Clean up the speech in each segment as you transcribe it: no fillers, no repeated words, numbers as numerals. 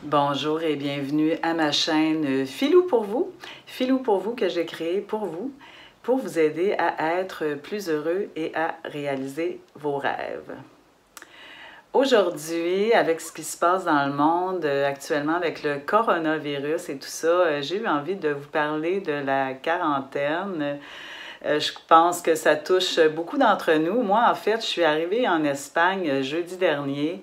Bonjour et bienvenue à ma chaîne Filou pour vous. Filou pour vous que j'ai créé pour vous aider à être plus heureux et à réaliser vos rêves. Aujourd'hui, avec ce qui se passe dans le monde actuellement avec le coronavirus et tout ça, j'ai eu envie de vous parler de la quarantaine. Je pense que ça touche beaucoup d'entre nous. Moi, en fait, je suis arrivée en Espagne jeudi dernier.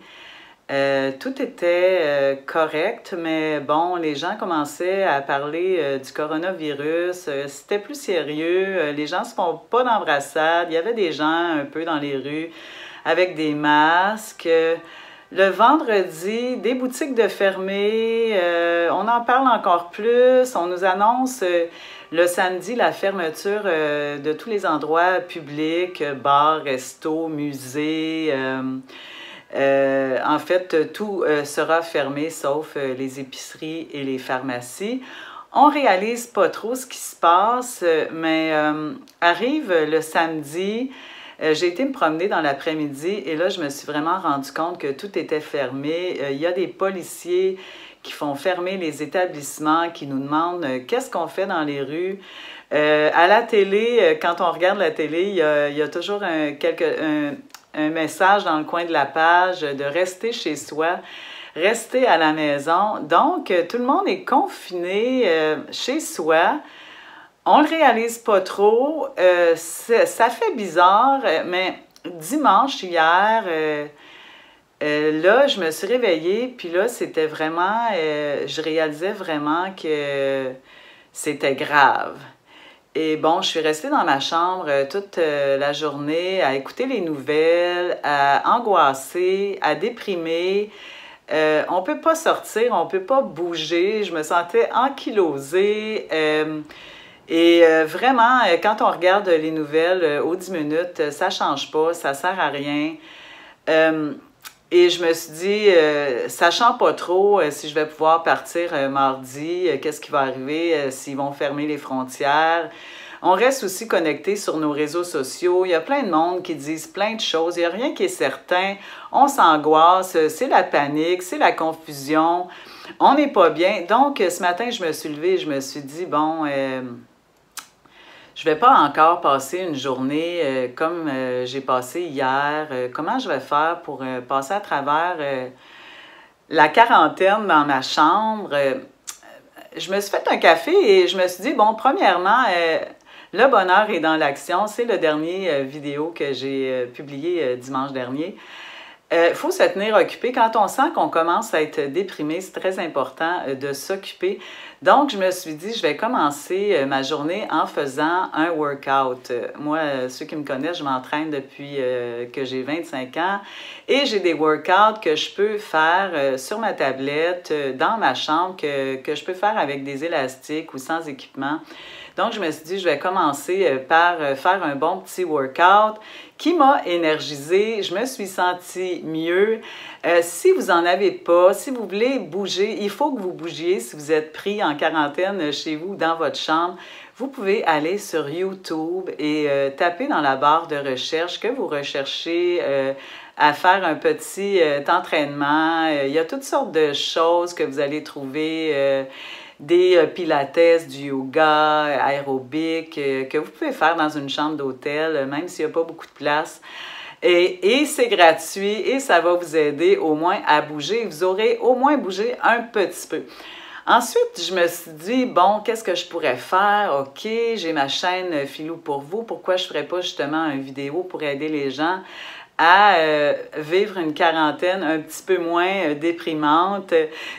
Tout était correct, mais bon, les gens commençaient à parler du coronavirus. C'était plus sérieux. Les gens se font pas d'embrassades. Il y avait des gens un peu dans les rues avec des masques. Le vendredi, des boutiques de fermées. On en parle encore plus. On nous annonce le samedi la fermeture de tous les endroits publics, bars, restos, musées. En fait, tout sera fermé sauf les épiceries et les pharmacies. On réalise pas trop ce qui se passe, mais arrive le samedi, j'ai été me promener dans l'après-midi et là, je me suis vraiment rendu compte que tout était fermé. Il y a des policiers qui font fermer les établissements, qui nous demandent qu'est-ce qu'on fait dans les rues. À la télé, quand on regarde la télé, il y a toujours un message dans le coin de la page de rester chez soi, rester à la maison. Donc, tout le monde est confiné chez soi. On le réalise pas trop. Ça fait bizarre, mais dimanche hier, là, je me suis réveillée, puis là, c'était vraiment, je réalisais vraiment que c'était grave. Et bon, je suis restée dans ma chambre toute la journée à écouter les nouvelles, à angoisser, à déprimer. On peut pas sortir, on peut pas bouger. Je me sentais ankylosée. Vraiment, quand on regarde les nouvelles aux 10 minutes, ça change pas, ça sert à rien. Et je me suis dit, sachant pas trop si je vais pouvoir partir mardi, qu'est-ce qui va arriver, s'ils vont fermer les frontières. On reste aussi connecté sur nos réseaux sociaux. Il y a plein de monde qui disent plein de choses. Il n'y a rien qui est certain. On s'angoisse, c'est la panique, c'est la confusion. On n'est pas bien. Donc, ce matin, je me suis levée et je me suis dit, bon, je vais pas encore passer une journée comme j'ai passé hier. Comment je vais faire pour passer à travers la quarantaine dans ma chambre? Je me suis fait un café et je me suis dit, bon, premièrement, le bonheur est dans l'action. C'est le dernier vidéo que j'ai publié dimanche dernier. Il faut se tenir occupé. Quand on sent qu'on commence à être déprimé, c'est très important de s'occuper. Donc, je me suis dit, je vais commencer ma journée en faisant un workout. Moi, ceux qui me connaissent, je m'entraîne depuis que j'ai 25 ans et j'ai des workouts que je peux faire sur ma tablette, dans ma chambre, que je peux faire avec des élastiques ou sans équipement. Donc, je me suis dit, je vais commencer par faire un bon petit workout qui m'a énergisée. Je me suis sentie mieux. Si vous n'en avez pas, si vous voulez bouger, il faut que vous bougiez. Si vous êtes pris en quarantaine chez vous, dans votre chambre, vous pouvez aller sur YouTube et taper dans la barre de recherche que vous recherchez à faire un petit entraînement. Il y a toutes sortes de choses que vous allez trouver. Des pilates, du yoga, aérobic, que vous pouvez faire dans une chambre d'hôtel, même s'il n'y a pas beaucoup de place. Et c'est gratuit et ça va vous aider au moins à bouger. Vous aurez au moins bougé un petit peu. Ensuite, je me suis dit, bon, qu'est-ce que je pourrais faire? OK, j'ai ma chaîne Filou pour vous. Pourquoi je ne ferais pas justement une vidéo pour aider les gens à vivre une quarantaine un petit peu moins déprimante.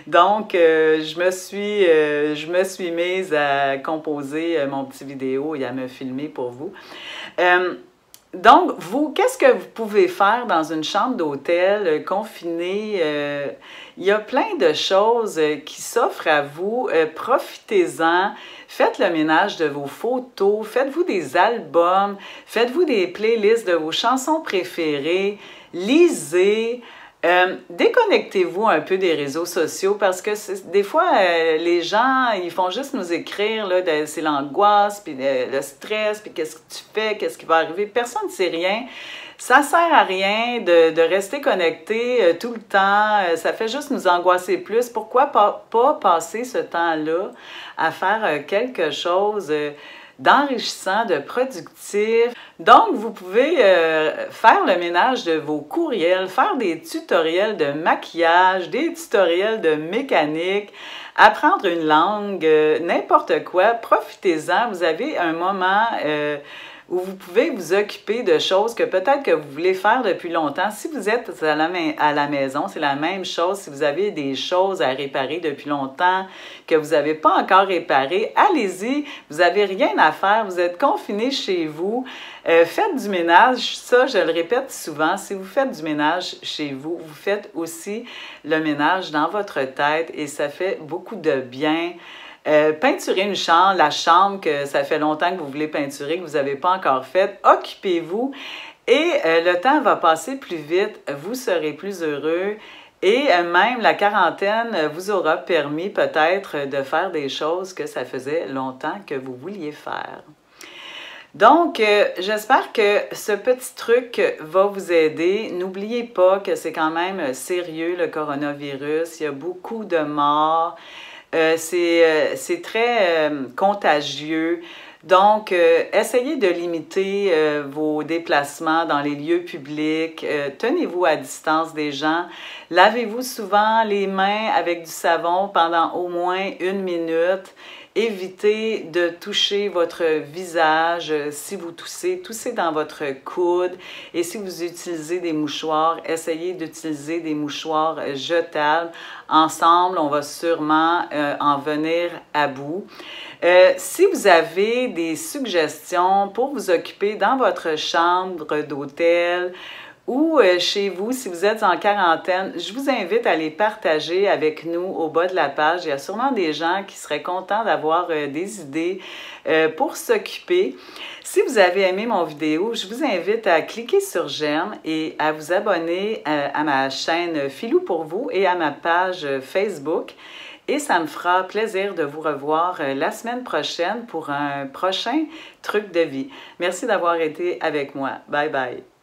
Donc, je me suis mise à composer mon petit vidéo et à me filmer pour vous. Donc, vous, qu'est-ce que vous pouvez faire dans une chambre d'hôtel confinée? Il y a plein de choses qui s'offrent à vous. Profitez-en. Faites le ménage de vos photos. Faites-vous des albums. Faites-vous des playlists de vos chansons préférées. Lisez. Déconnectez-vous un peu des réseaux sociaux parce que des fois, les gens, ils font juste nous écrire, là, c'est l'angoisse, puis le stress, puis qu'est-ce que tu fais, qu'est-ce qui va arriver. Personne ne sait rien. Ça sert à rien de rester connecté tout le temps. Ça fait juste nous angoisser plus. Pourquoi pas passer ce temps-là à faire quelque chose d'enrichissant, de productif? Donc, vous pouvez faire le ménage de vos courriels, faire des tutoriels de maquillage, des tutoriels de mécanique, apprendre une langue, n'importe quoi. Profitez-en. Vous avez un moment où vous pouvez vous occuper de choses que peut-être que vous voulez faire depuis longtemps. Si vous êtes à la maison, c'est la même chose. Si vous avez des choses à réparer depuis longtemps que vous n'avez pas encore réparées, allez-y. Vous n'avez rien à faire. Vous êtes confiné chez vous. Faites du ménage. Ça, je le répète souvent. Si vous faites du ménage chez vous, vous faites aussi le ménage dans votre tête et ça fait beaucoup de bien. Peinturez une chambre, la chambre que ça fait longtemps que vous voulez peinturer, que vous n'avez pas encore faite, occupez-vous et le temps va passer plus vite, vous serez plus heureux et même la quarantaine vous aura permis peut-être de faire des choses que ça faisait longtemps que vous vouliez faire. Donc, j'espère que ce petit truc va vous aider. N'oubliez pas que c'est quand même sérieux le coronavirus, il y a beaucoup de morts. C'est très contagieux. Donc, essayez de limiter vos déplacements dans les lieux publics. Tenez-vous à distance des gens. Lavez-vous souvent les mains avec du savon pendant au moins 1 minute. Évitez de toucher votre visage. Si vous toussez, toussez dans votre coude. Et si vous utilisez des mouchoirs, essayez d'utiliser des mouchoirs jetables. Ensemble, on va sûrement en venir à bout. Si vous avez des suggestions pour vous occuper dans votre chambre d'hôtel, ou chez vous, si vous êtes en quarantaine, je vous invite à les partager avec nous au bas de la page. Il y a sûrement des gens qui seraient contents d'avoir des idées pour s'occuper. Si vous avez aimé mon vidéo, je vous invite à cliquer sur j'aime et à vous abonner à ma chaîne Filou pour vous et à ma page Facebook. Et ça me fera plaisir de vous revoir la semaine prochaine pour un prochain truc de vie. Merci d'avoir été avec moi. Bye bye.